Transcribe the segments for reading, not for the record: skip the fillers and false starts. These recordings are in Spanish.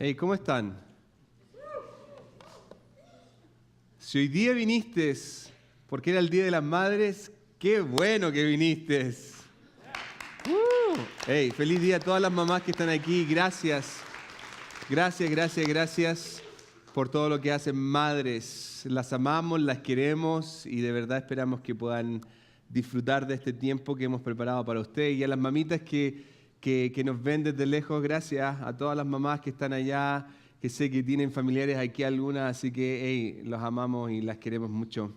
Hey, ¿cómo están? Si hoy día viniste porque era el Día de las Madres, qué bueno que viniste. Hey, feliz día a todas las mamás que están aquí. Gracias por todo lo que hacen madres. Las amamos, las queremos y de verdad esperamos que puedan disfrutar de este tiempo que hemos preparado para ustedes. Y a las mamitas que nos ven desde lejos, gracias a todas las mamás que están allá, que sé que tienen familiares aquí algunas, así que hey, los amamos y las queremos mucho.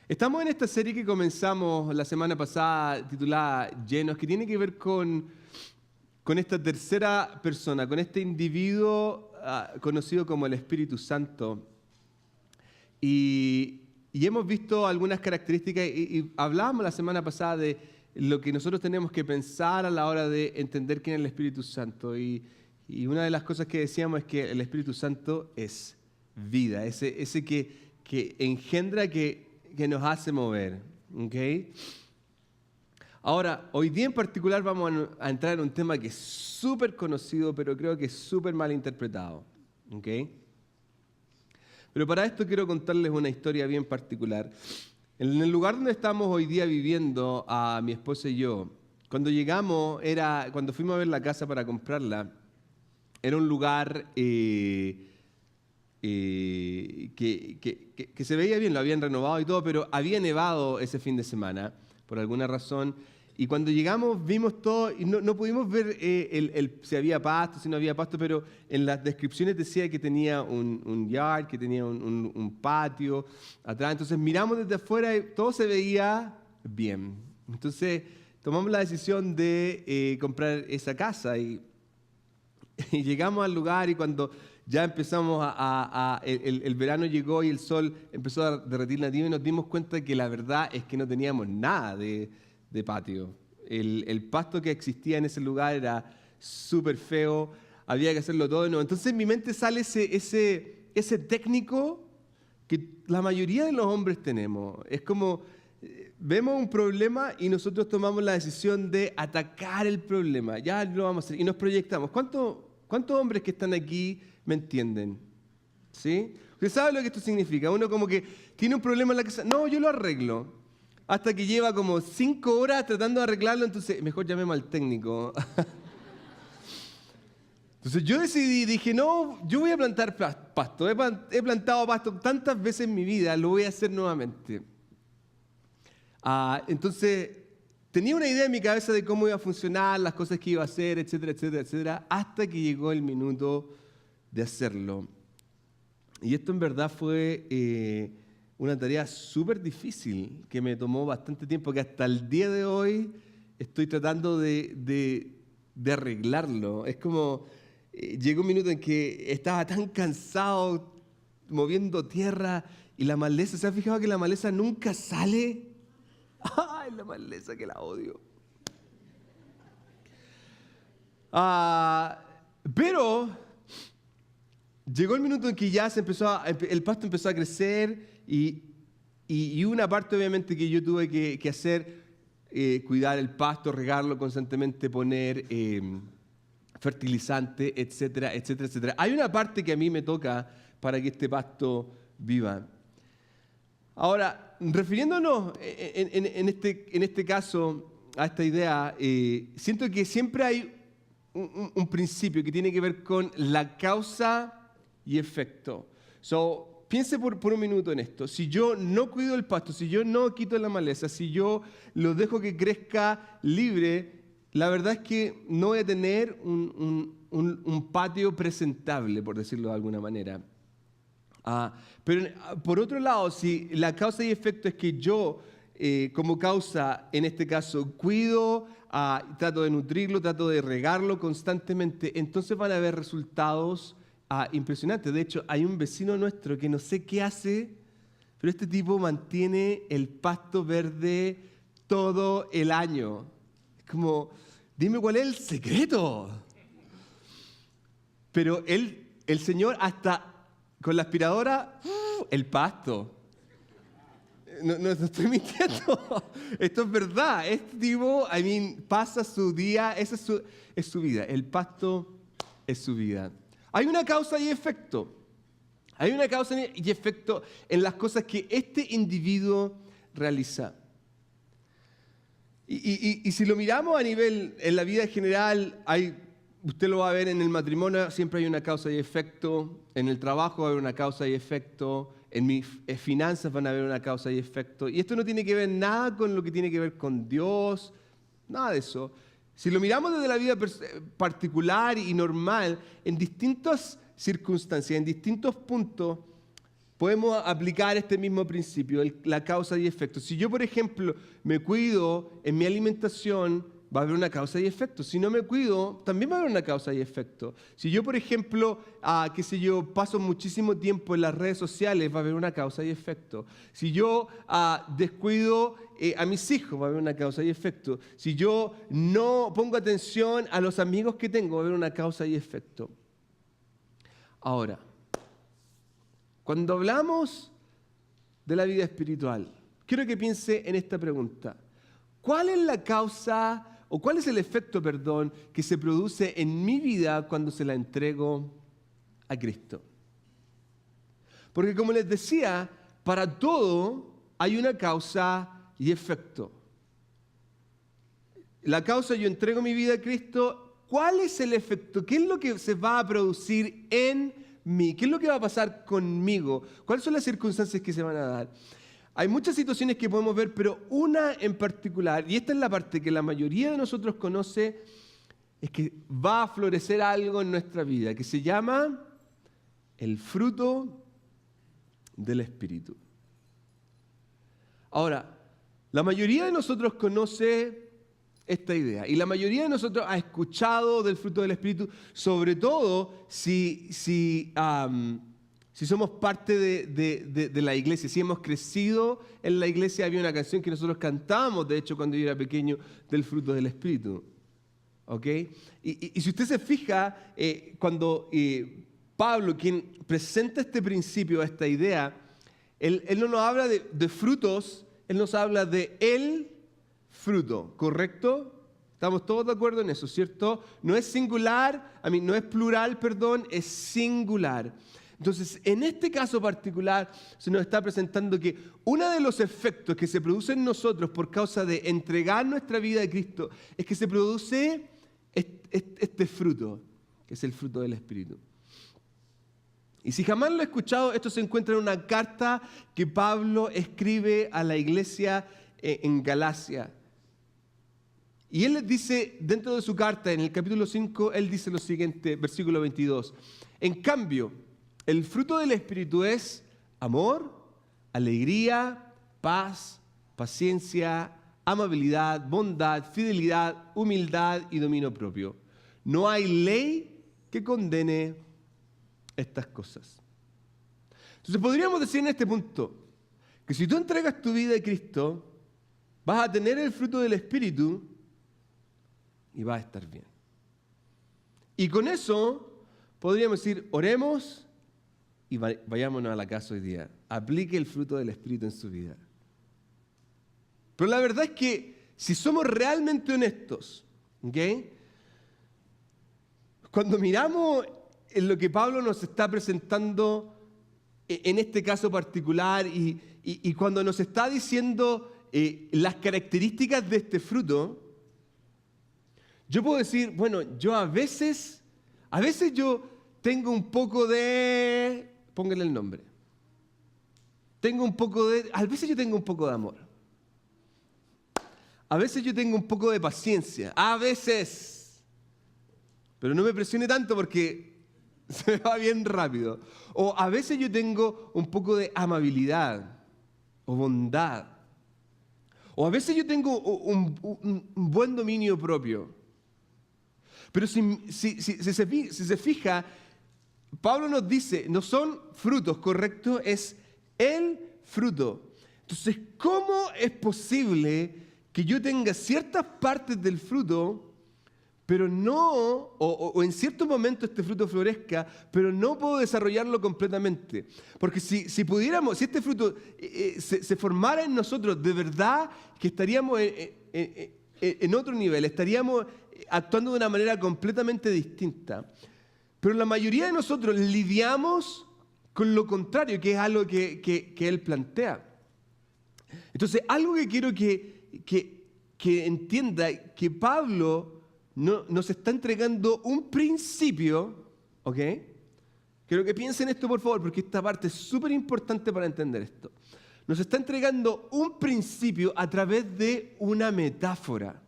Estamos en esta serie que comenzamos la semana pasada titulada Llenos, que tiene que ver con esta tercera persona, con este individuo conocido como el Espíritu Santo. Y hemos visto algunas características y hablábamos la semana pasada de lo que nosotros tenemos que pensar a la hora de entender quién es el Espíritu Santo. Y una de las cosas que decíamos es que el Espíritu Santo es vida, ese que engendra, que nos hace mover. ¿Okay? Ahora, hoy día en particular vamos a entrar en un tema que es súper conocido, pero creo que es súper mal interpretado. ¿Okay? Pero para esto quiero contarles una historia bien particular. En el lugar donde estamos hoy día viviendo, a mi esposa y yo, cuando fuimos a ver la casa para comprarla, era un lugar que se veía bien, lo habían renovado y todo, pero había nevado ese fin de semana, por alguna razón. Y cuando llegamos vimos todo y no pudimos ver si había pasto, si no había pasto, pero en las descripciones decía que tenía un yard, que tenía un patio atrás. Entonces miramos desde afuera y todo se veía bien. Entonces tomamos la decisión de comprar esa casa y llegamos al lugar y cuando ya empezamos el verano llegó y el sol empezó a derretir la nieve y nos dimos cuenta que la verdad es que no teníamos nada de patio. El pasto que existía en ese lugar era súper feo, había que hacerlo todo de nuevo. Entonces en mi mente sale ese técnico que la mayoría de los hombres tenemos. Es como, vemos un problema y nosotros tomamos la decisión de atacar el problema. Ya lo vamos a hacer y nos proyectamos. ¿Cuántos hombres que están aquí me entienden? ¿Sí? ¿Usted sabe lo que esto significa? Uno como que tiene un problema en la casa. No, yo lo arreglo. Hasta que lleva como 5 horas tratando de arreglarlo, entonces mejor llamemos al técnico. Entonces yo dije, no, yo voy a plantar pasto. He plantado pasto tantas veces en mi vida, lo voy a hacer nuevamente. Entonces tenía una idea en mi cabeza de cómo iba a funcionar, las cosas que iba a hacer, etcétera, etcétera, etcétera, hasta que llegó el minuto de hacerlo. Y esto en verdad fue una tarea súper difícil que me tomó bastante tiempo, que hasta el día de hoy estoy tratando de arreglarlo. Es como, llegó un minuto en que estaba tan cansado moviendo tierra y la maleza, ¿se ha fijado que la maleza nunca sale? ¡Ay, la maleza que la odio! Pero llegó el minuto en que ya el pasto empezó a crecer y una parte obviamente que yo tuve que hacer, cuidar el pasto, regarlo constantemente, poner fertilizante, etcétera, etcétera, etcétera. Hay una parte que a mí me toca para que este pasto viva. Ahora, refiriéndonos en este caso a esta idea, siento que siempre hay un principio que tiene que ver con la causa y efecto. Piense por un minuto en esto. Si yo no cuido el pasto, si yo no quito la maleza, si yo lo dejo que crezca libre, la verdad es que no voy a tener un patio presentable, por decirlo de alguna manera. Pero por otro lado, si la causa y efecto es que yo, como causa, en este caso, cuido, trato de nutrirlo, trato de regarlo constantemente, entonces van a haber resultados impresionantes. De hecho, hay un vecino nuestro que no sé qué hace, pero este tipo mantiene el pasto verde todo el año. Es como, dime cuál es el secreto. Pero el señor hasta con la aspiradora, el pasto. No estoy mintiendo. Esto es verdad. Este tipo, pasa su día, esa es su vida. El pasto es su vida. Hay una causa y efecto. Hay una causa y efecto en las cosas que este individuo realiza. Y si lo miramos a nivel, en la vida general, usted lo va a ver en el matrimonio, siempre hay una causa y efecto. En el trabajo va a haber una causa y efecto. En mis finanzas van a haber una causa y efecto. Y esto no tiene que ver nada con lo que tiene que ver con Dios, nada de eso. Si lo miramos desde la vida particular y normal, en distintas circunstancias, en distintos puntos, podemos aplicar este mismo principio, la causa y efecto. Si yo, por ejemplo, me cuido en mi alimentación, va a haber una causa y efecto. Si no me cuido, también va a haber una causa y efecto. Si yo, por ejemplo, paso muchísimo tiempo en las redes sociales, va a haber una causa y efecto. Si yo descuido a mis hijos, va a haber una causa y efecto. Si yo no pongo atención a los amigos que tengo, va a haber una causa y efecto. Ahora, cuando hablamos de la vida espiritual, quiero que piense en esta pregunta. ¿Cuál es la causa o cuál es el efecto, que se produce en mi vida cuando se la entrego a Cristo? Porque como les decía, para todo hay una causa y efecto. La causa, yo entrego mi vida a Cristo. ¿Cuál es el efecto? ¿Qué es lo que se va a producir en mí? ¿Qué es lo que va a pasar conmigo? ¿Cuáles son las circunstancias que se van a dar? Hay muchas situaciones que podemos ver, pero una en particular, y esta es la parte que la mayoría de nosotros conoce, es que va a florecer algo en nuestra vida, que se llama el fruto del Espíritu. Ahora, la mayoría de nosotros conoce esta idea, y la mayoría de nosotros ha escuchado del fruto del Espíritu, sobre todo si somos parte de la iglesia, si hemos crecido en la iglesia. Había una canción que nosotros cantábamos, de hecho, cuando yo era pequeño, del fruto del Espíritu. ¿Ok? Y si usted se fija, cuando Pablo, quien presenta este principio, esta idea, él no nos habla de frutos, él nos habla de el fruto, ¿correcto? Estamos todos de acuerdo en eso, ¿cierto? No es singular, no es plural, es singular. Entonces, en este caso particular, se nos está presentando que uno de los efectos que se producen en nosotros por causa de entregar nuestra vida a Cristo es que se produce este fruto, que es el fruto del Espíritu. Y si jamás lo he escuchado, esto se encuentra en una carta que Pablo escribe a la iglesia en Galacia. Y él les dice, dentro de su carta, en el capítulo 5, él dice lo siguiente, versículo 22. En cambio, el fruto del Espíritu es amor, alegría, paz, paciencia, amabilidad, bondad, fidelidad, humildad y dominio propio. No hay ley que condene estas cosas. Entonces podríamos decir en este punto que si tú entregas tu vida a Cristo, vas a tener el fruto del Espíritu y vas a estar bien. Y con eso podríamos decir, oremos y vayámonos a la casa hoy día. Aplique el fruto del Espíritu en su vida. Pero la verdad es que si somos realmente honestos, ¿okay? Cuando miramos en lo que Pablo nos está presentando en este caso particular y cuando nos está diciendo las características de este fruto, yo puedo decir, bueno, yo a veces yo tengo un poco de, póngale el nombre, a veces yo tengo un poco de amor, a veces yo tengo un poco de paciencia, a veces, pero no me presione tanto porque se me va bien rápido. O a veces yo tengo un poco de amabilidad o bondad. O a veces yo tengo un buen dominio propio. Pero si se fija, Pablo nos dice, no son frutos, ¿correcto? Es el fruto. Entonces, ¿cómo es posible que yo tenga ciertas partes del fruto, pero no, o en cierto momento este fruto florezca, pero no puedo desarrollarlo completamente? Porque si pudiéramos, si este fruto se formara en nosotros, de verdad que estaríamos en otro nivel, estaríamos actuando de una manera completamente distinta. Pero la mayoría de nosotros lidiamos con lo contrario, que es algo que él plantea. Entonces, algo que quiero que entienda, que Pablo nos está entregando un principio, ¿ok? Quiero que piensen esto, por favor, porque esta parte es súper importante para entender esto. Nos está entregando un principio a través de una metáfora,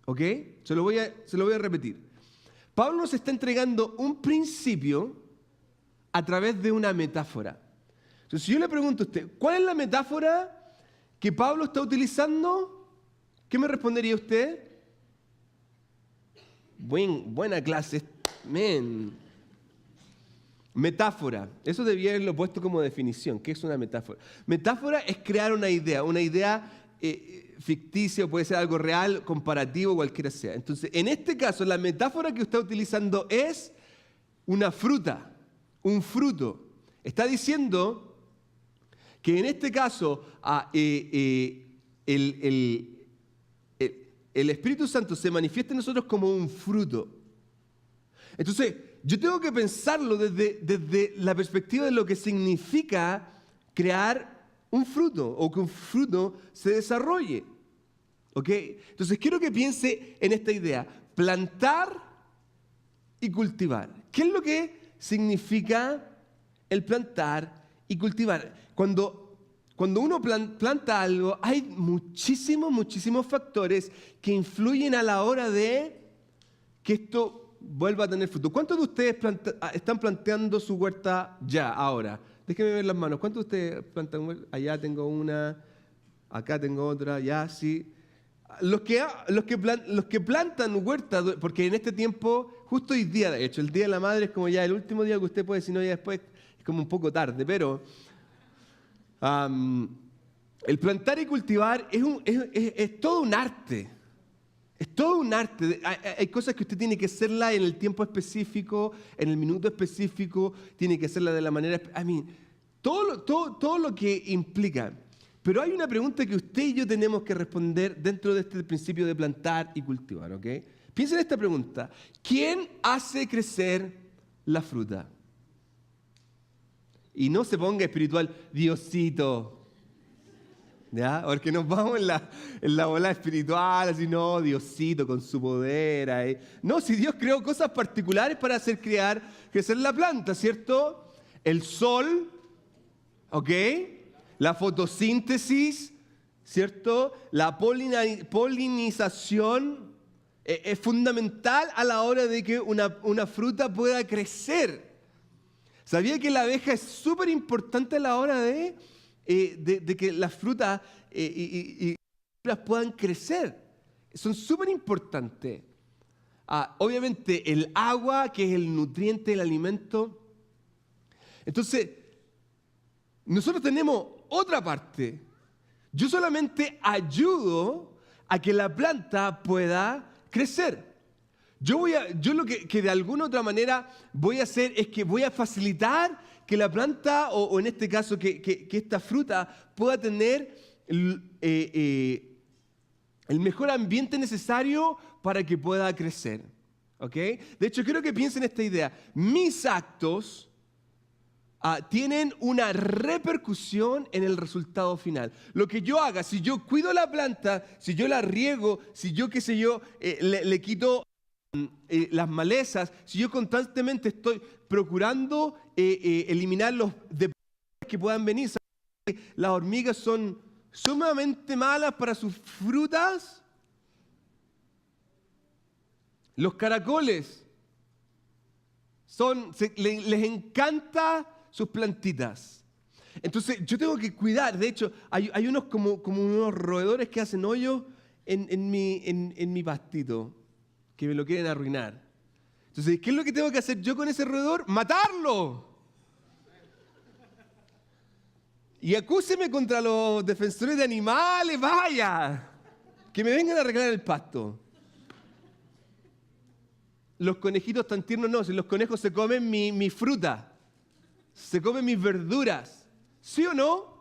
¿ok? Se lo voy a repetir. Pablo nos está entregando un principio a través de una metáfora. Entonces, si yo le pregunto a usted, ¿cuál es la metáfora que Pablo está utilizando? ¿Qué me respondería usted? Buena clase. Men. Metáfora. Eso debía haberlo puesto como definición. ¿Qué es una metáfora? Metáfora es crear una idea ficticia, puede ser algo real, comparativo, cualquiera sea. Entonces, en este caso, la metáfora que usted está utilizando es una fruta. Un fruto. Está diciendo que en este caso el Espíritu Santo se manifiesta en nosotros como un fruto. Entonces, yo tengo que pensarlo desde la perspectiva de lo que significa crear un fruto o que un fruto se desarrolle. ¿Ok? Entonces, quiero que piense en esta idea. Plantar y cultivar. ¿Qué es lo que significa el plantar y cultivar? Cuando uno planta algo, hay muchísimos factores que influyen a la hora de que esto vuelva a tener fruto. ¿Cuántos de ustedes están planteando su huerta ya, ahora? Déjenme ver las manos. ¿Cuántos de ustedes plantan huerta? Allá tengo una, acá tengo otra, ya, sí. Los que plantan huerta, porque en este tiempo, justo hoy día, de hecho, el Día de la Madre es como ya el último día que usted puede, si no ya después es como un poco tarde, pero el plantar y cultivar es todo un arte. Es todo un arte. Hay cosas que usted tiene que hacerla en el tiempo específico, en el minuto específico, tiene que hacerla de la manera... todo lo que implica. Pero hay una pregunta que usted y yo tenemos que responder dentro de este principio de plantar y cultivar, ¿ok? Piensen en esta pregunta. ¿Quién hace crecer la fruta? Y no se ponga espiritual, Diosito. ¿Ya? Porque nos vamos en la bola espiritual, así, no, Diosito con su poder. No, si Dios creó cosas particulares para hacer crecer la planta, ¿cierto? El sol, ¿ok? La fotosíntesis, ¿cierto? La polinización es fundamental a la hora de que una fruta pueda crecer. ¿Sabía que la abeja es súper importante a la hora de que las frutas y puedan crecer? Son súper importantes. Obviamente el agua, que es el nutriente del alimento. Entonces, nosotros tenemos otra parte. Yo solamente ayudo a que la planta pueda crecer. Yo lo que de alguna u otra manera voy a hacer es que voy a facilitar que la planta, o en este caso que esta fruta pueda tener el mejor ambiente necesario para que pueda crecer. ¿Ok? De hecho, quiero que piensen esta idea. Mis actos tienen una repercusión en el resultado final. Lo que yo haga, si yo cuido la planta, si yo la riego, si yo, le quito las malezas, si yo constantemente estoy procurando eliminar los depredadores que puedan venir. Las hormigas son sumamente malas para sus frutas. Los caracoles les encanta sus plantitas. Entonces yo tengo que cuidar. De hecho, hay unos como unos roedores que hacen hoyos en mi pastito, que me lo quieren arruinar. Entonces, ¿qué es lo que tengo que hacer yo con ese roedor? ¡Matarlo! Y acúseme contra los defensores de animales, vaya, que me vengan a arreglar el pasto. Los conejitos tan tiernos no, si los conejos se comen mi fruta, se comen mis verduras, ¿sí o no?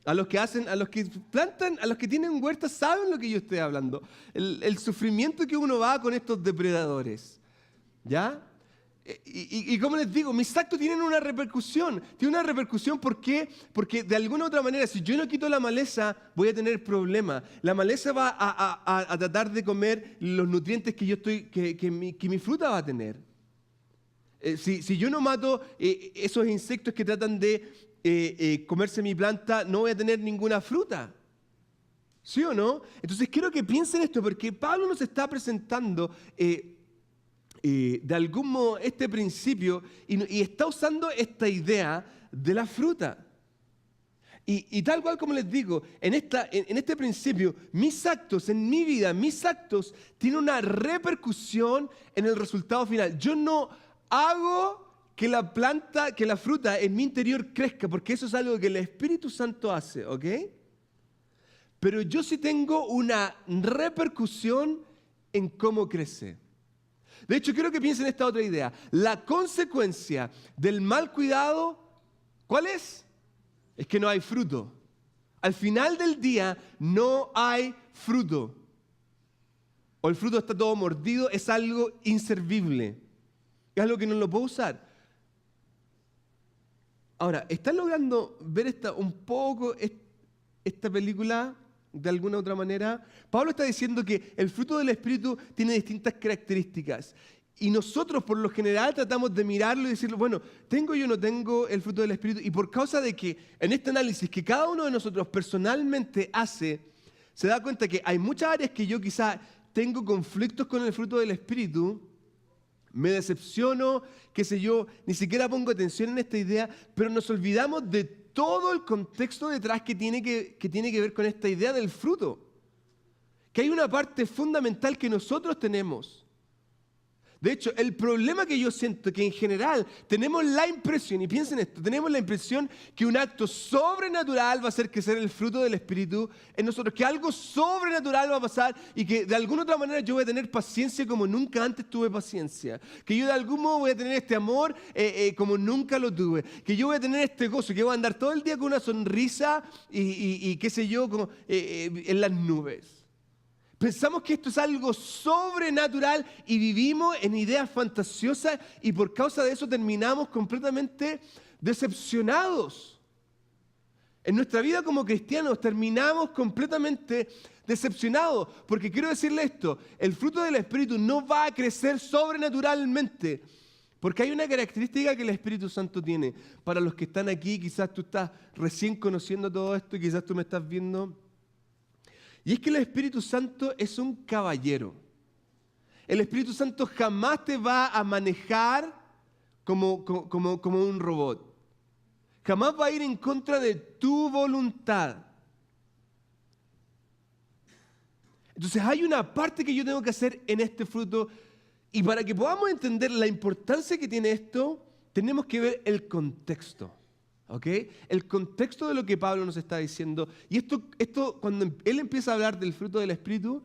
A los que plantan, a los que tienen huertas, saben lo que yo estoy hablando. El sufrimiento que uno va con estos depredadores, ¿ya? Y como les digo, mis actos tienen una repercusión. Tienen una repercusión, ¿por qué? Porque de alguna u otra manera, si yo no quito la maleza, voy a tener problemas. La maleza va a tratar de comer los nutrientes que mi fruta va a tener. Si yo no mato esos insectos que tratan de comerse mi planta, no voy a tener ninguna fruta. ¿Sí o no? Entonces quiero que piensen esto, porque Pablo nos está presentando de algún modo este principio y está usando esta idea de la fruta. Y tal cual como les digo, en este principio, mis actos, en mi vida, mis actos tienen una repercusión en el resultado final. Yo no hago que la fruta en mi interior crezca, porque eso es algo que el Espíritu Santo hace, ¿ok? Pero yo sí tengo una repercusión en cómo crece. De hecho, quiero que piensen en esta otra idea. La consecuencia del mal cuidado, ¿cuál es? Es que no hay fruto. Al final del día no hay fruto. O el fruto está todo mordido, es algo inservible. Es algo que no lo puedo usar. Ahora, ¿están logrando ver esta película de alguna otra manera? Pablo está diciendo que el fruto del Espíritu tiene distintas características. Y nosotros, por lo general, tratamos de mirarlo y decirlo, bueno, ¿tengo yo o no tengo el fruto del Espíritu? Y por causa de que en este análisis que cada uno de nosotros personalmente hace, se da cuenta que hay muchas áreas que yo quizá tengo conflictos con el fruto del Espíritu, me decepciono, qué sé yo, ni siquiera pongo atención en esta idea, pero nos olvidamos de todo el contexto detrás que tiene que ver con esta idea del fruto. Que hay una parte fundamental que nosotros tenemos. De hecho, el problema que yo siento que en general tenemos la impresión, y piensen esto, tenemos la impresión que un acto sobrenatural va a hacer crecer el fruto del Espíritu en nosotros, que algo sobrenatural va a pasar y que de alguna otra manera yo voy a tener paciencia como nunca antes tuve paciencia, que yo de algún modo voy a tener este amor como nunca lo tuve, que yo voy a tener este gozo, que voy a andar todo el día con una sonrisa y qué sé yo, como, en las nubes. Pensamos que esto es algo sobrenatural y vivimos en ideas fantasiosas y por causa de eso terminamos completamente decepcionados. En nuestra vida como cristianos terminamos completamente decepcionados, porque quiero decirle esto, el fruto del Espíritu no va a crecer sobrenaturalmente, porque hay una característica que el Espíritu Santo tiene. Para los que están aquí, quizás tú estás recién conociendo todo esto y quizás tú me estás viendo. Y es que el Espíritu Santo es un caballero. El Espíritu Santo jamás te va a manejar como un robot. Jamás va a ir en contra de tu voluntad. Entonces hay una parte que yo tengo que hacer en este fruto. Y para que podamos entender la importancia que tiene esto, tenemos que ver el contexto. ¿Ok? El contexto de lo que Pablo nos está diciendo. Y esto cuando él empieza a hablar del fruto del Espíritu,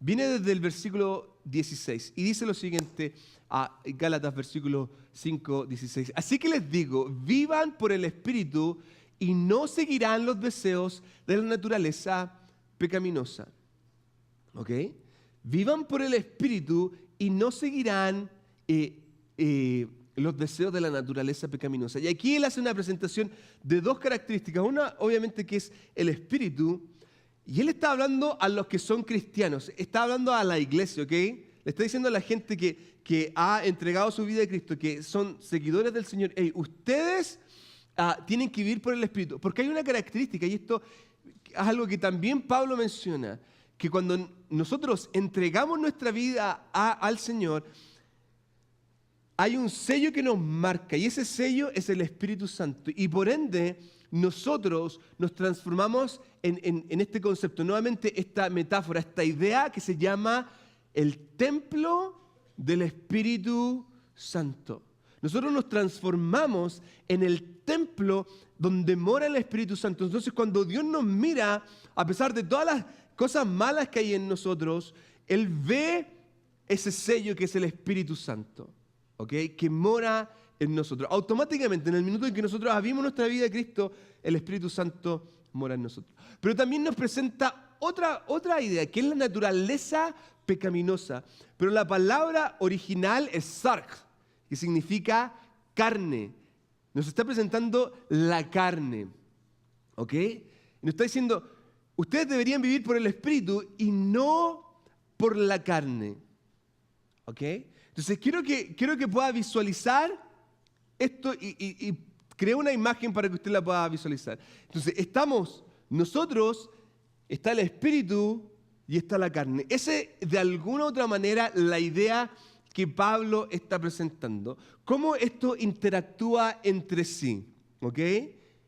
viene desde el versículo 16. Y dice lo siguiente, a Gálatas versículo 5, 16. Así que les digo, vivan por el Espíritu y no seguirán los deseos de la naturaleza pecaminosa. ¿Ok? Vivan por el Espíritu y no seguirán los deseos de la naturaleza pecaminosa. Y aquí él hace una presentación de dos características. Una, obviamente, que es el Espíritu. Y él está hablando a los que son cristianos. Está hablando a la iglesia, ¿ok? Le está diciendo a la gente que ha entregado su vida a Cristo, que son seguidores del Señor. Hey, ustedes tienen que vivir por el Espíritu. Porque hay una característica, y esto es algo que también Pablo menciona, que cuando nosotros entregamos nuestra vida al Señor, hay un sello que nos marca y ese sello es el Espíritu Santo. Y por ende, nosotros nos transformamos en este concepto. Nuevamente, esta metáfora, esta idea que se llama el templo del Espíritu Santo. Nosotros nos transformamos en el templo donde mora el Espíritu Santo. Entonces, cuando Dios nos mira, a pesar de todas las cosas malas que hay en nosotros, Él ve ese sello que es el Espíritu Santo. ¿Okay? Que mora en nosotros. Automáticamente, en el minuto en que nosotros abrimos nuestra vida a Cristo, el Espíritu Santo mora en nosotros. Pero también nos presenta otra idea, que es la naturaleza pecaminosa. Pero la palabra original es sarx. que significa carne. Nos está presentando la carne, ¿ok? Y nos está diciendo, ustedes deberían vivir por el Espíritu y no por la carne, ¿ok? Entonces quiero que pueda visualizar esto y creé una imagen para que usted la pueda visualizar. Entonces nosotros, está el Espíritu y está la carne. Esa es de alguna u otra manera la idea que Pablo está presentando. ¿Cómo esto interactúa entre sí? ¿Ok?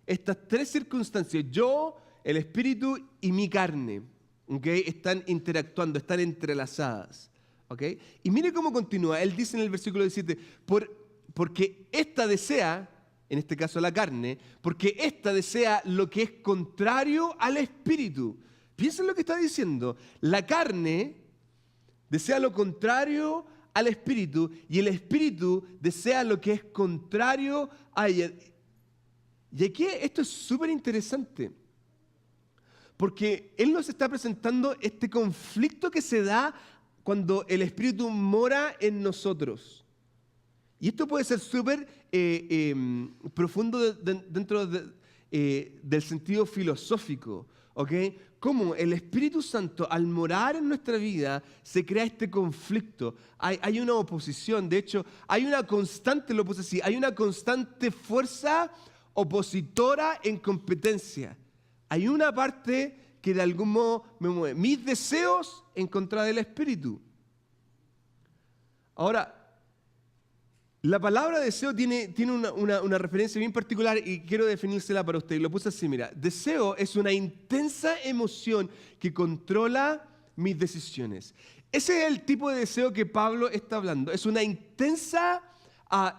Estas tres circunstancias, yo, el Espíritu y mi carne, ¿ok? Están interactuando, están entrelazadas. ¿Ok? Y mire cómo continúa. Él dice en el versículo 17, porque esta desea, en este caso la carne, porque esta desea lo que es contrario al Espíritu. Piensen lo que está diciendo. La carne desea lo contrario al Espíritu y el Espíritu desea lo que es contrario a ella. Y aquí esto es súper interesante, porque Él nos está presentando este conflicto que se da cuando el Espíritu mora en nosotros. Y esto puede ser súper profundo dentro del sentido filosófico, ¿ok? Cómo el Espíritu Santo, al morar en nuestra vida, se crea este conflicto. Hay una oposición, de hecho, hay una constante, lo puse así, hay una constante fuerza opositora en competencia. Hay una parte que de algún modo me mueve. Mis deseos en contra del Espíritu. Ahora, la palabra deseo tiene una referencia bien particular y quiero definírsela para usted. Lo puse así, mira. Deseo es una intensa emoción que controla mis decisiones. Ese es el tipo de deseo que Pablo está hablando. Es una intensa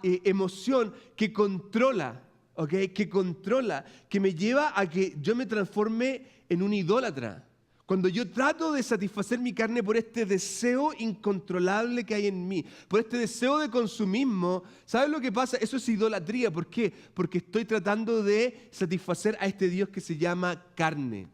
emoción que controla, ¿ok? Que controla, que me lleva a que yo me transforme en un idólatra. Cuando yo trato de satisfacer mi carne por este deseo incontrolable que hay en mí, por este deseo de consumismo, ¿sabes lo que pasa? Eso es idolatría. ¿Por qué? Porque estoy tratando de satisfacer a este Dios que se llama carne.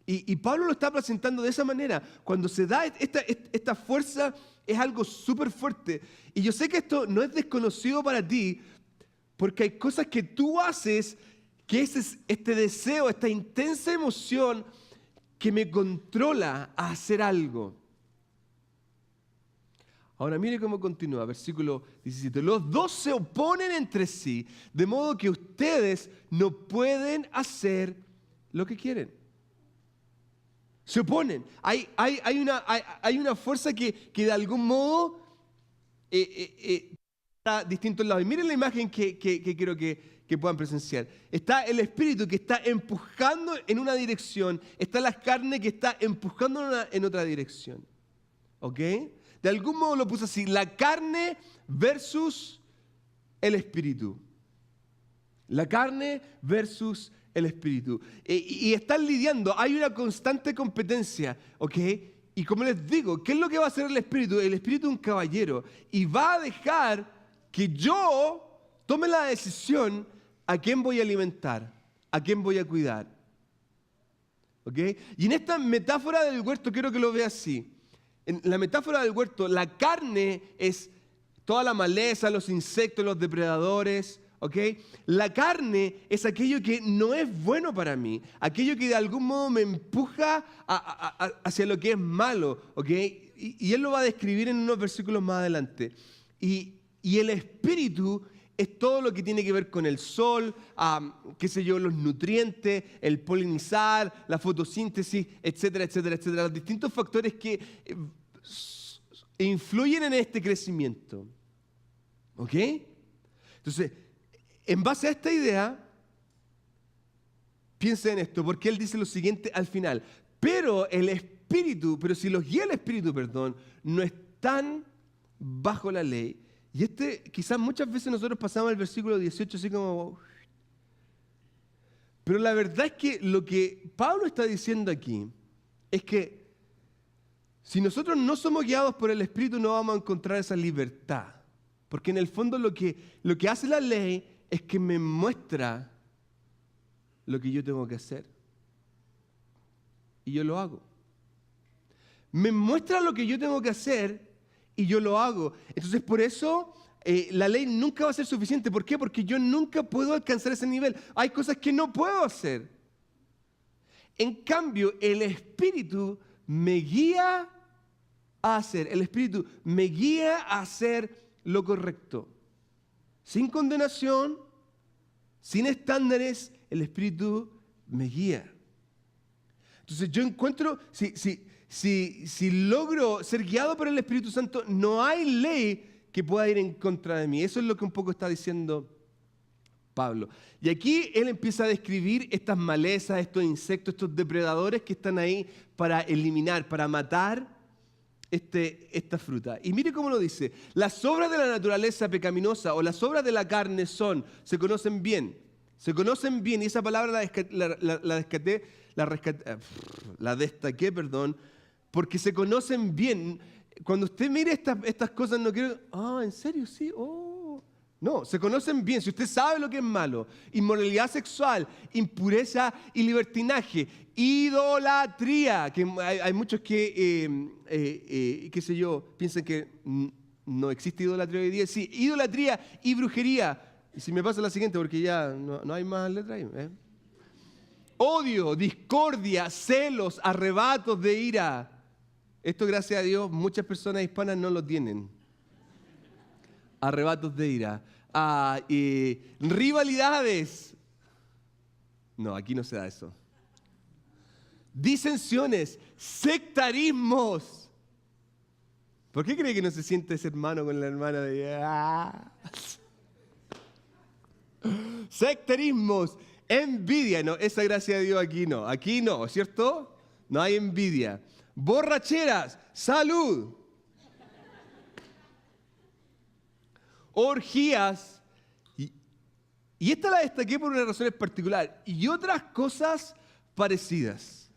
Y Pablo lo está presentando de esa manera. Cuando se da esta fuerza, es algo súper fuerte. Y yo sé que esto no es desconocido para ti, porque hay cosas que tú haces que es este deseo, esta intensa emoción que me controla a hacer algo. Ahora mire cómo continúa, versículo 17. Los dos se oponen entre sí, de modo que ustedes no pueden hacer lo que quieren. Se oponen. Hay una fuerza que de algún modo está a distintos lados. Y miren la imagen que quiero que puedan presenciar. Está el Espíritu que está empujando en una dirección, está la carne que está empujando en otra dirección. ¿Ok? De algún modo lo puse así, la carne versus el Espíritu. La carne versus el Espíritu. Y están lidiando, hay una constante competencia, ¿ok? Y como les digo, ¿qué es lo que va a hacer el Espíritu? El Espíritu es un caballero y va a dejar que yo tome la decisión a quién voy a alimentar, a quién voy a cuidar. ¿Ok? Y en esta metáfora del huerto quiero que lo vea así. En la metáfora del huerto, la carne es toda la maleza, los insectos, los depredadores. ¿Ok? La carne es aquello que no es bueno para mí, aquello que de algún modo me empuja hacia lo que es malo. ¿Ok? Y él lo va a describir en unos versículos más adelante. Y el Espíritu es todo lo que tiene que ver con el sol, qué sé yo, los nutrientes, el polinizar, la fotosíntesis, etcétera, etcétera, etcétera. Los distintos factores que influyen en este crecimiento. ¿Ok? Entonces, en base a esta idea, piensa en esto, porque él dice lo siguiente al final. Pero si los guía el Espíritu, no están bajo la ley. Y quizás muchas veces nosotros pasamos el versículo 18 así como... Pero la verdad es que lo que Pablo está diciendo aquí es que si nosotros no somos guiados por el Espíritu no vamos a encontrar esa libertad. Porque en el fondo lo que hace la ley es que me muestra lo que yo tengo que hacer. Y yo lo hago. Me muestra lo que yo tengo que hacer y yo lo hago. Entonces, por eso la ley nunca va a ser suficiente. ¿Por qué? Porque yo nunca puedo alcanzar ese nivel. Hay cosas que no puedo hacer. En cambio, el Espíritu me guía a hacer. El Espíritu me guía a hacer lo correcto. Sin condenación, sin estándares, el Espíritu me guía. Entonces yo encuentro, si logro ser guiado por el Espíritu Santo, no hay ley que pueda ir en contra de mí. Eso es lo que un poco está diciendo Pablo. Y aquí él empieza a describir estas malezas, estos insectos, estos depredadores que están ahí para eliminar, para matar esta fruta. Y mire cómo lo dice. Las obras de la naturaleza pecaminosa o las obras de la carne se conocen bien. Se conocen bien. Y esa palabra la destaqué, porque se conocen bien. Cuando usted mire estas cosas, no quiero... ¿En serio? Sí, No, se conocen bien. Si usted sabe lo que es malo, inmoralidad sexual, impureza y libertinaje, idolatría, que hay muchos que, qué sé yo, piensan que no existe idolatría hoy día. Sí, idolatría y brujería. Y si me pasa la siguiente, porque ya no hay más letras ahí. Odio, discordia, celos, arrebatos de ira. Esto, gracias a Dios, muchas personas hispanas no lo tienen. Arrebatos de ira. Rivalidades. No, aquí no se da eso. Disensiones, sectarismos. ¿Por qué cree que no se siente ese hermano con la hermana de... Sectarismos, envidia. No, esa gracia de Dios aquí no, ¿cierto? No hay envidia. Borracheras, salud. Orgías, y esta la destaqué por una razón particular, y otras cosas parecidas.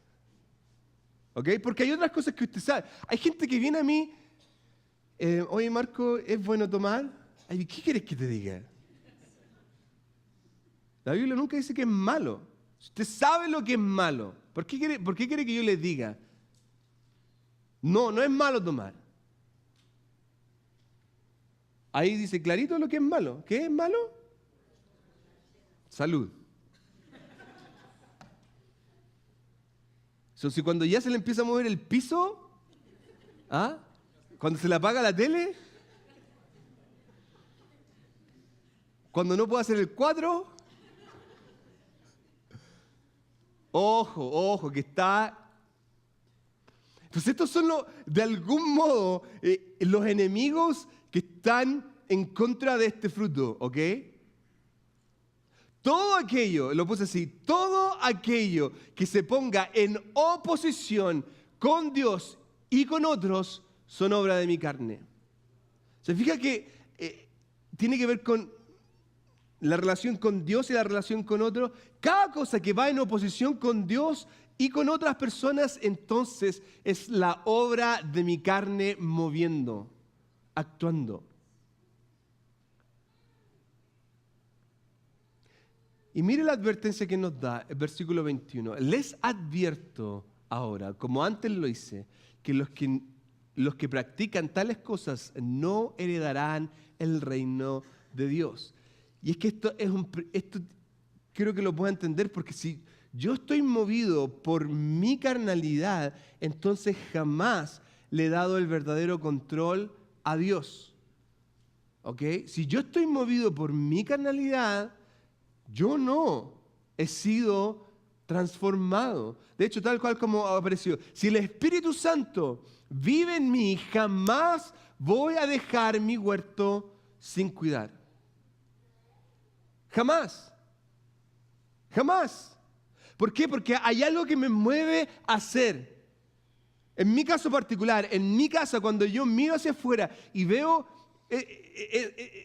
¿Ok? Porque hay otras cosas que usted sabe. Hay gente que viene a mí, oye Marco, ¿es bueno tomar? Ay, ¿qué quieres que te diga? La Biblia nunca dice que es malo. Usted sabe lo que es malo. ¿Por qué quiere que yo le diga? No es malo tomar. Ahí dice clarito lo que es malo. ¿Qué es malo? Salud. Si cuando ya se le empieza a mover el piso, cuando se le apaga la tele, cuando no puede hacer el 4, ojo, que está... Entonces estos son de algún modo los enemigos que están en contra de este fruto, ¿ok? Todo aquello, lo puse así, todo aquello que se ponga en oposición con Dios y con otros son obra de mi carne. ¿Se fija que tiene que ver con la relación con Dios y la relación con otros? Cada cosa que va en oposición con Dios y con otras personas, entonces es la obra de mi carne moviendo, actuando. Y mire la advertencia que nos da el versículo 21. Les advierto ahora, como antes lo hice, que los que practican tales cosas no heredarán el reino de Dios. Y es que esto quiero que lo pueda entender, porque si yo estoy movido por mi carnalidad, entonces jamás le he dado el verdadero control a Dios. ¿Ok? Si yo estoy movido por mi carnalidad, yo no he sido transformado. De hecho, tal cual como apareció. Si el Espíritu Santo vive en mí, jamás voy a dejar mi huerto sin cuidar. Jamás. Jamás. ¿Por qué? Porque hay algo que me mueve a hacer. En mi caso particular, en mi casa, cuando yo miro hacia afuera y veo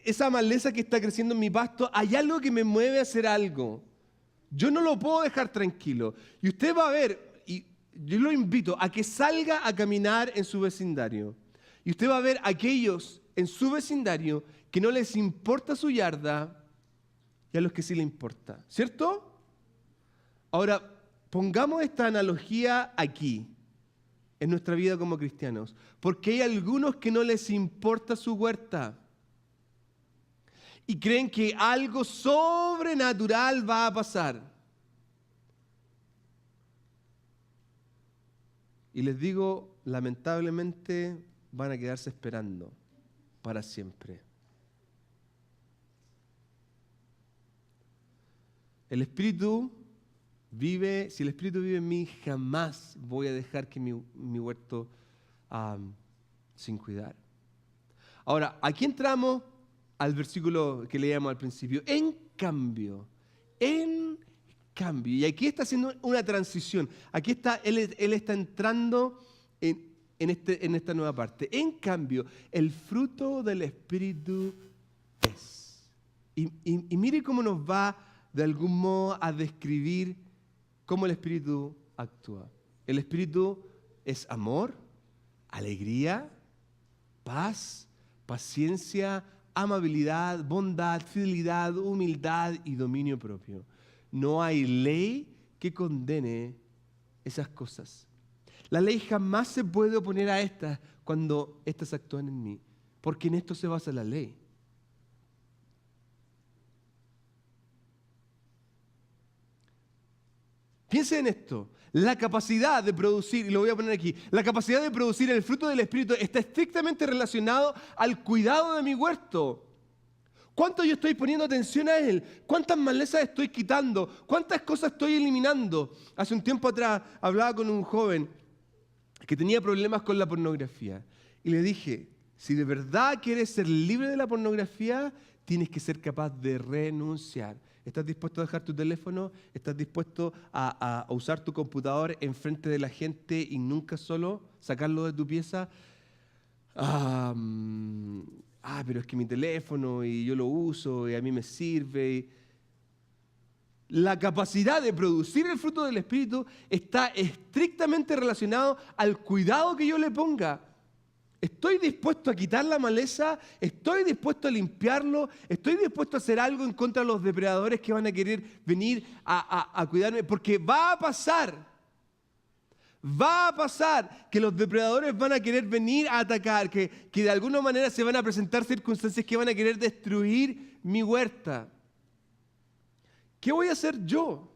esa maleza que está creciendo en mi pasto, hay algo que me mueve a hacer algo. Yo no lo puedo dejar tranquilo. Y usted va a ver, y yo lo invito a que salga a caminar en su vecindario. Y usted va a ver aquellos en su vecindario que no les importa su yarda y a los que sí le importa. ¿Cierto? Ahora, pongamos esta analogía aquí. en nuestra vida como cristianos, porque hay algunos que no les importa su huerta y creen que algo sobrenatural va a pasar. Y les digo, lamentablemente van a quedarse esperando para siempre. El Espíritu vive, si el Espíritu vive en mí, jamás voy a dejar que mi huerto sin cuidar. Ahora, aquí entramos al versículo que leíamos al principio. En cambio, y aquí está haciendo una transición. Aquí está, él está entrando en esta nueva parte. En cambio, el fruto del Espíritu es. Y mire cómo nos va de algún modo a describir cómo el Espíritu actúa. El Espíritu es amor, alegría, paz, paciencia, amabilidad, bondad, fidelidad, humildad y dominio propio. No hay ley que condene esas cosas. La ley jamás se puede oponer a estas cuando estas actúan en mí, porque en esto se basa la ley. Piense en esto, la capacidad de producir, y lo voy a poner aquí, la capacidad de producir el fruto del Espíritu está estrictamente relacionado al cuidado de mi huerto. ¿Cuánto yo estoy poniendo atención a él? ¿Cuántas malezas estoy quitando? ¿Cuántas cosas estoy eliminando? Hace un tiempo atrás hablaba con un joven que tenía problemas con la pornografía y le dije, si de verdad quieres ser libre de la pornografía, tienes que ser capaz de renunciar. ¿Estás dispuesto a dejar tu teléfono? ¿Estás dispuesto a usar tu computador enfrente de la gente y nunca solo sacarlo de tu pieza? Pero es que mi teléfono y yo lo uso y a mí me sirve. La capacidad de producir el fruto del Espíritu está estrictamente relacionado al cuidado que yo le ponga. ¿Estoy dispuesto a quitar la maleza? ¿Estoy dispuesto a limpiarlo? ¿Estoy dispuesto a hacer algo en contra de los depredadores que van a querer venir a cuidarme? Porque va a pasar que los depredadores van a querer venir a atacar, que de alguna manera se van a presentar circunstancias que van a querer destruir mi huerta. ¿Qué voy a hacer yo?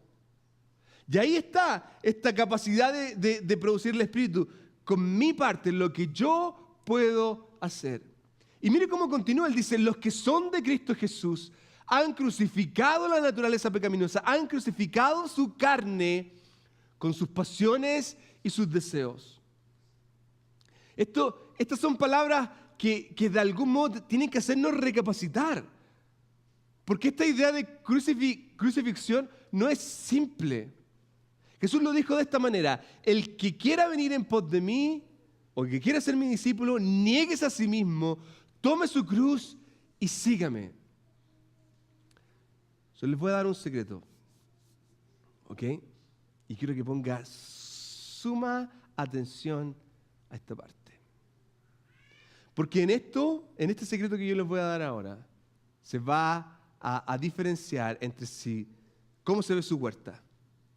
Y ahí está esta capacidad de producir el Espíritu. Con mi parte, lo que yo puedo hacer. Y mire cómo continúa. Él dice, los que son de Cristo Jesús han crucificado la naturaleza pecaminosa, han crucificado su carne con sus pasiones y sus deseos. Estas son palabras que de algún modo tienen que hacernos recapacitar. Porque esta idea de crucifixión no es simple. Jesús lo dijo de esta manera: el que quiera venir en pos de mí, o el que quiera ser mi discípulo, niéguese a sí mismo, tome su cruz y sígame. Yo les voy a dar un secreto, ¿ok? Y quiero que ponga suma atención a esta parte. Porque en este secreto que yo les voy a dar ahora, se va a diferenciar entre cómo se ve su huerta.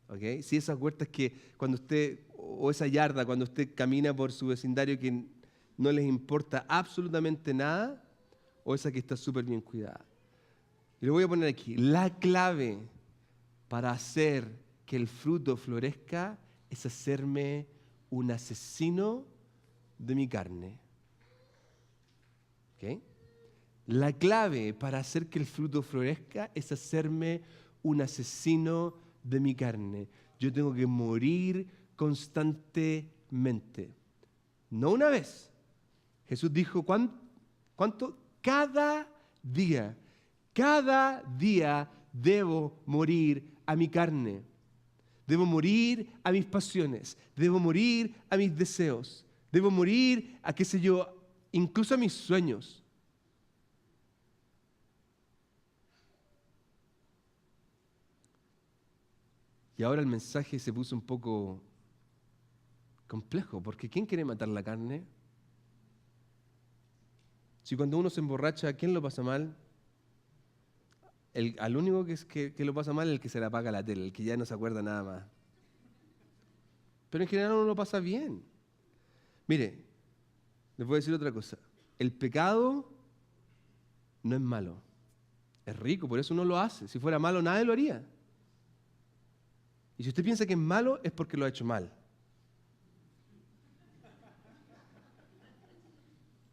¿Okay? Si esas huertas que cuando usted, o esa yarda, cuando usted camina por su vecindario que no les importa absolutamente nada, o esa que está súper bien cuidada. Y le voy a poner aquí, la clave para hacer que el fruto florezca es hacerme un asesino de mi carne. ¿Okay? La clave para hacer que el fruto florezca es hacerme un asesino de mi carne. Yo tengo que morir constantemente. No una vez. Jesús dijo, ¿cuánto? Cada día debo morir a mi carne. Debo morir a mis pasiones. Debo morir a mis deseos. Debo morir a, qué sé yo, incluso a mis sueños. Y ahora el mensaje se puso un poco complejo, porque ¿quién quiere matar la carne? Si cuando uno se emborracha, ¿quién lo pasa mal? Al único que lo pasa mal es el que se le apaga la tele, el que ya no se acuerda nada más. Pero en general uno lo pasa bien. Mire, les voy a decir otra cosa. El pecado no es malo. Es rico, por eso uno lo hace. Si fuera malo, nadie lo haría. Y si usted piensa que es malo, es porque lo ha hecho mal.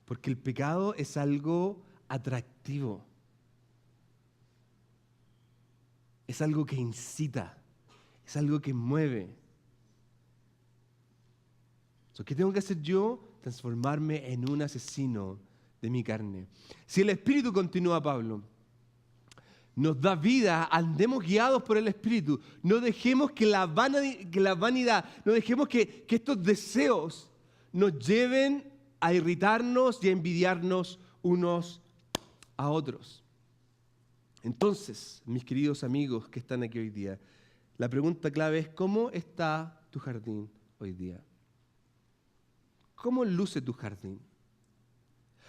Porque el pecado es algo atractivo. Es algo que incita. Es algo que mueve. ¿Qué tengo que hacer yo? Transformarme en un asesino de mi carne. Si el Espíritu, continúa Pablo, nos da vida, andemos guiados por el Espíritu. No dejemos que la vanidad, no dejemos que estos deseos nos lleven a irritarnos y a envidiarnos unos a otros. Entonces, mis queridos amigos que están aquí hoy día, la pregunta clave es: ¿cómo está tu jardín hoy día? ¿Cómo luce tu jardín?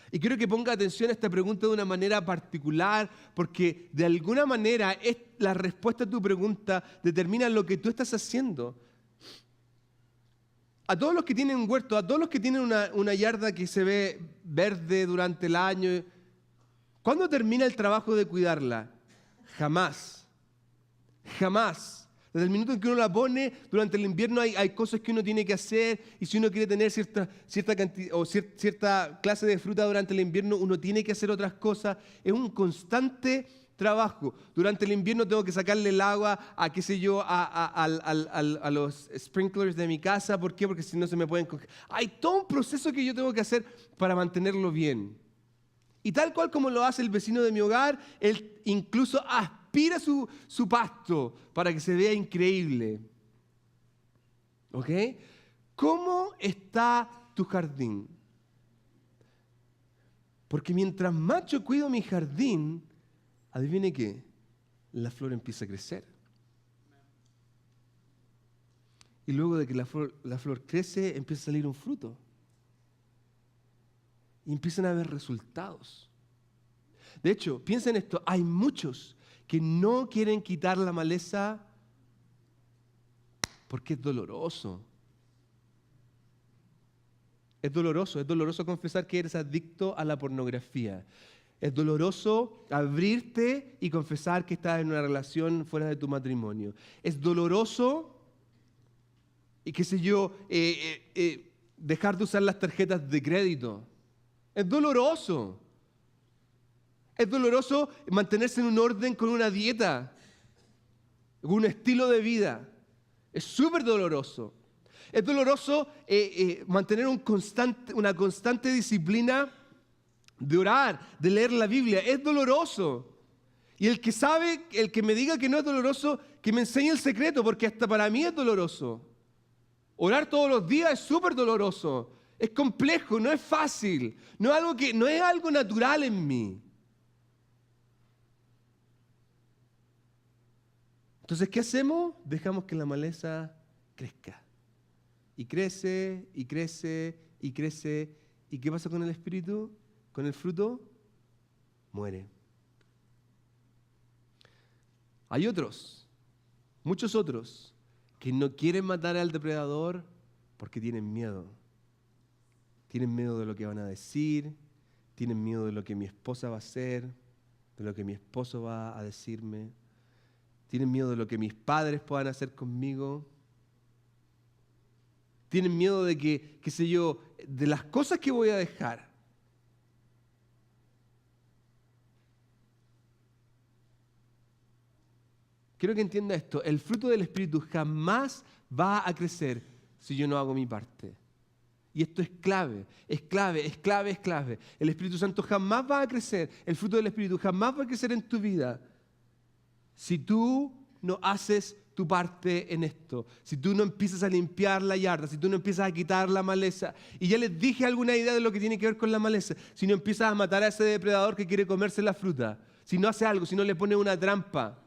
Y quiero que ponga atención a esta pregunta de una manera particular, porque de alguna manera la respuesta a tu pregunta determina lo que tú estás haciendo. A todos los que tienen huerto, a todos los que tienen una yarda que se ve verde durante el año, ¿cuándo termina el trabajo de cuidarla? Jamás. Jamás. Desde el minuto en que uno la pone, durante el invierno hay cosas que uno tiene que hacer, y si uno quiere tener cierta cantidad o cierta clase de fruta durante el invierno, uno tiene que hacer otras cosas. Es un constante trabajo. Durante el invierno tengo que sacarle el agua a, qué sé yo, a los sprinklers de mi casa. ¿Por qué? Porque si no se me pueden congelar. Hay todo un proceso que yo tengo que hacer para mantenerlo bien. Y tal cual como lo hace el vecino de mi hogar, él incluso aspira su pasto para que se vea increíble. ¿Ok? ¿Cómo está tu jardín? Porque mientras más yo cuido mi jardín, adivine qué, la flor empieza a crecer. Y luego de que la flor crece, empieza a salir un fruto. Y empiezan a haber resultados. De hecho, piensen esto, hay muchos que no quieren quitar la maleza porque es doloroso. Es doloroso confesar que eres adicto a la pornografía. Es doloroso abrirte y confesar que estás en una relación fuera de tu matrimonio. Es doloroso, y qué sé yo, dejar de usar las tarjetas de crédito. Es doloroso. Es doloroso mantenerse en un orden con una dieta, con un estilo de vida. Es súper doloroso. Es doloroso mantener una constante disciplina de orar, de leer la Biblia. Es doloroso. Y el que sabe, el que me diga que no es doloroso, que me enseñe el secreto, porque hasta para mí es doloroso. Orar todos los días es súper doloroso. Es complejo, no es fácil. No es algo natural en mí. Entonces, ¿qué hacemos? Dejamos que la maleza crezca. Y crece, y crece, y crece. ¿Y qué pasa con el espíritu? Con el fruto, muere. Hay otros, muchos otros, que no quieren matar al depredador porque tienen miedo. Tienen miedo de lo que van a decir, tienen miedo de lo que mi esposa va a hacer, de lo que mi esposo va a decirme. Tienen miedo de lo que mis padres puedan hacer conmigo. Tienen miedo de que, qué sé yo, de las cosas que voy a dejar. Quiero que entienda esto. El fruto del Espíritu jamás va a crecer si yo no hago mi parte. Y esto es clave, es clave, es clave, es clave. El Espíritu Santo jamás va a crecer. El fruto del Espíritu jamás va a crecer en tu vida si tú no haces tu parte en esto, si tú no empiezas a limpiar la yarda, si tú no empiezas a quitar la maleza. Y ya les dije alguna idea de lo que tiene que ver con la maleza. Si no empiezas a matar a ese depredador que quiere comerse la fruta, si no hace algo, si no le pone una trampa,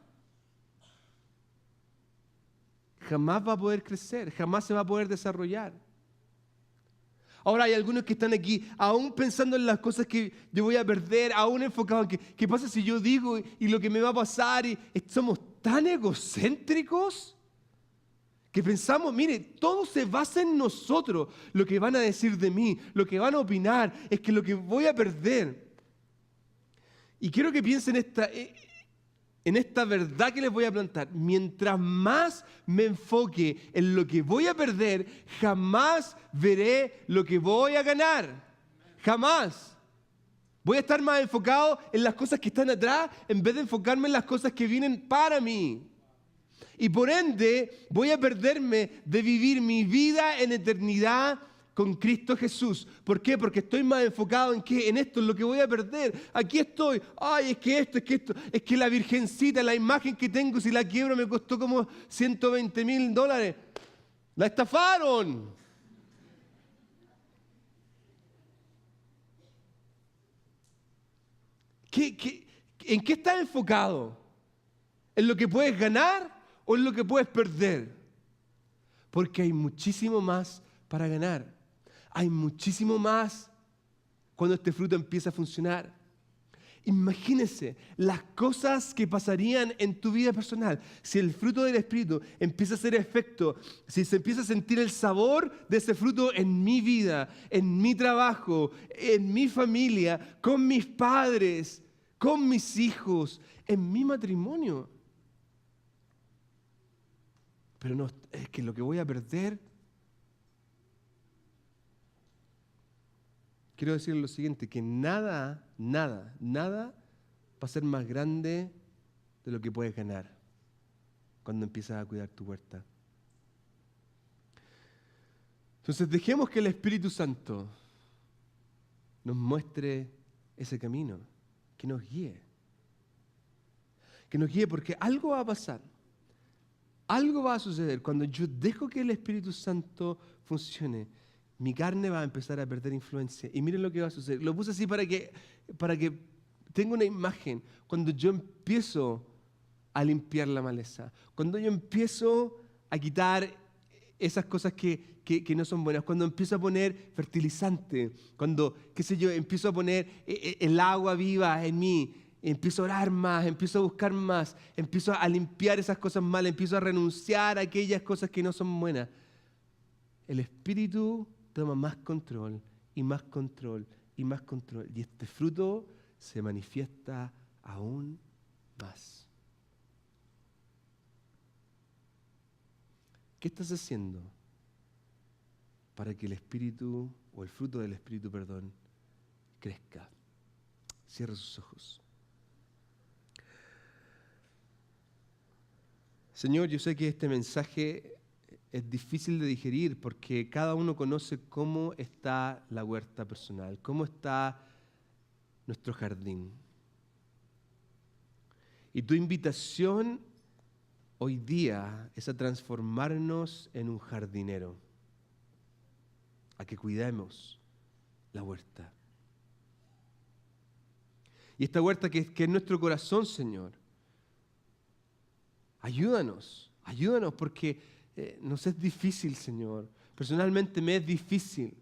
jamás va a poder crecer, jamás se va a poder desarrollar. Ahora hay algunos que están aquí aún pensando en las cosas que yo voy a perder, aún enfocados en qué pasa si yo digo y lo que me va a pasar. Y somos tan egocéntricos Que pensamos, mire, todo se basa en nosotros. Lo que van a decir de mí, lo que van a opinar, es que lo que voy a perder. Y quiero que piensen en esta verdad que les voy a plantar. Mientras más me enfoque en lo que voy a perder, jamás veré lo que voy a ganar. Jamás. Voy a estar más enfocado en las cosas que están atrás en vez de enfocarme en las cosas que vienen para mí. Y por ende, voy a perderme de vivir mi vida en eternidad con Cristo Jesús. ¿Por qué? Porque estoy más enfocado en qué, en esto, en lo que voy a perder. Aquí estoy. Ay, es que la virgencita, la imagen que tengo, si la quiebro me costó como $120,000. La estafaron. ¿En qué estás enfocado? ¿En lo que puedes ganar o en lo que puedes perder? Porque hay muchísimo más para ganar. Hay muchísimo más cuando este fruto empieza a funcionar. Imagínense las cosas que pasarían en tu vida personal si el fruto del Espíritu empieza a hacer efecto, si se empieza a sentir el sabor de ese fruto en mi vida, en mi trabajo, en mi familia, con mis padres, con mis hijos, en mi matrimonio. Pero no, es que lo que voy a perder. Quiero decirle lo siguiente, que nada va a ser más grande de lo que puedes ganar cuando empiezas a cuidar tu huerta. Entonces dejemos que el Espíritu Santo nos muestre ese camino, que nos guíe. Que nos guíe porque algo va a pasar. Algo va a suceder cuando yo dejo que el Espíritu Santo funcione. Mi carne va a empezar a perder influencia. Y miren lo que va a suceder. Lo puse así para que tenga una imagen. Cuando yo empiezo a limpiar la maleza, cuando yo empiezo a quitar esas cosas que no son buenas, cuando empiezo a poner fertilizante, cuando, qué sé yo, empiezo a poner el agua viva en mí, empiezo a orar más, empiezo a buscar más, empiezo a limpiar esas cosas malas, empiezo a renunciar a aquellas cosas que no son buenas. El Espíritu toma más control y más control y más control. Y este fruto se manifiesta aún más. ¿Qué estás haciendo para que el Espíritu, o el fruto del Espíritu, crezca? Cierra sus ojos. Señor, yo sé que este mensaje es difícil de digerir porque cada uno conoce cómo está la huerta personal, cómo está nuestro jardín. Y tu invitación hoy día es a transformarnos en un jardinero, a que cuidemos la huerta. Y esta huerta que es nuestro corazón, Señor, ayúdanos porque nos es difícil, Señor. Personalmente me es difícil.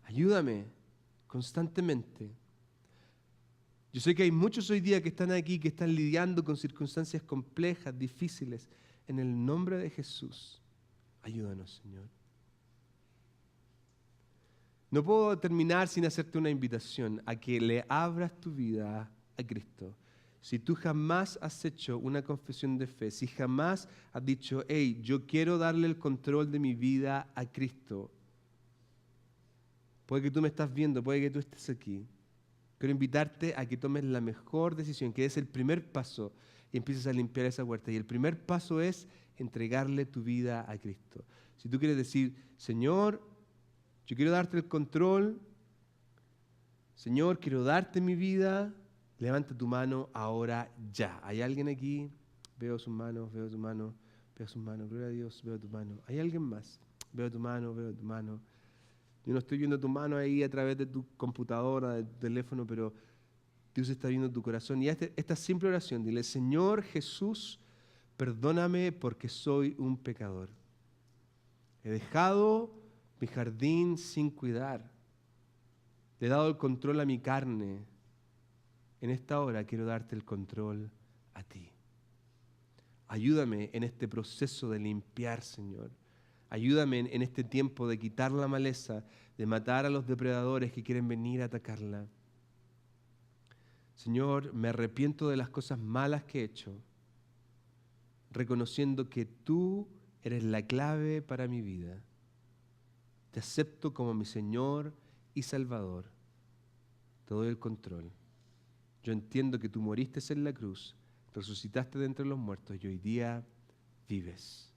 Ayúdame constantemente. Yo sé que hay muchos hoy día que están aquí, que están lidiando con circunstancias complejas, difíciles. En el nombre de Jesús, ayúdanos, Señor. No puedo terminar sin hacerte una invitación a que le abras tu vida a Cristo. Si tú jamás has hecho una confesión de fe, si jamás has dicho, hey, yo quiero darle el control de mi vida a Cristo, puede que tú me estás viendo, puede que tú estés aquí. Quiero invitarte a que tomes la mejor decisión, que es el primer paso y empieces a limpiar esa huerta. Y el primer paso es entregarle tu vida a Cristo. Si tú quieres decir, Señor, yo quiero darte el control, Señor, quiero darte mi vida, levanta tu mano ahora ya. ¿Hay alguien aquí? Veo sus manos, veo tu mano, veo sus manos. Gloria a Dios, veo tu mano. ¿Hay alguien más? Veo tu mano, veo tu mano. Yo no estoy viendo tu mano ahí a través de tu computadora, de tu teléfono, pero Dios está viendo tu corazón. Y esta simple oración, dile, Señor Jesús, perdóname porque soy un pecador. He dejado mi jardín sin cuidar. Le he dado el control a mi carne. En esta hora quiero darte el control a ti. Ayúdame en este proceso de limpiar, Señor. Ayúdame en este tiempo de quitar la maleza, de matar a los depredadores que quieren venir a atacarla. Señor, me arrepiento de las cosas malas que he hecho, reconociendo que tú eres la clave para mi vida. Te acepto como mi Señor y Salvador. Te doy el control. Yo entiendo que tú moriste en la cruz, resucitaste de entre los muertos y hoy día vives.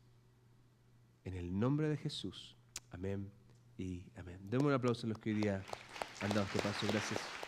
En el nombre de Jesús. Amén y amén. Demos un aplauso a los que hoy día han dado este paso. Gracias.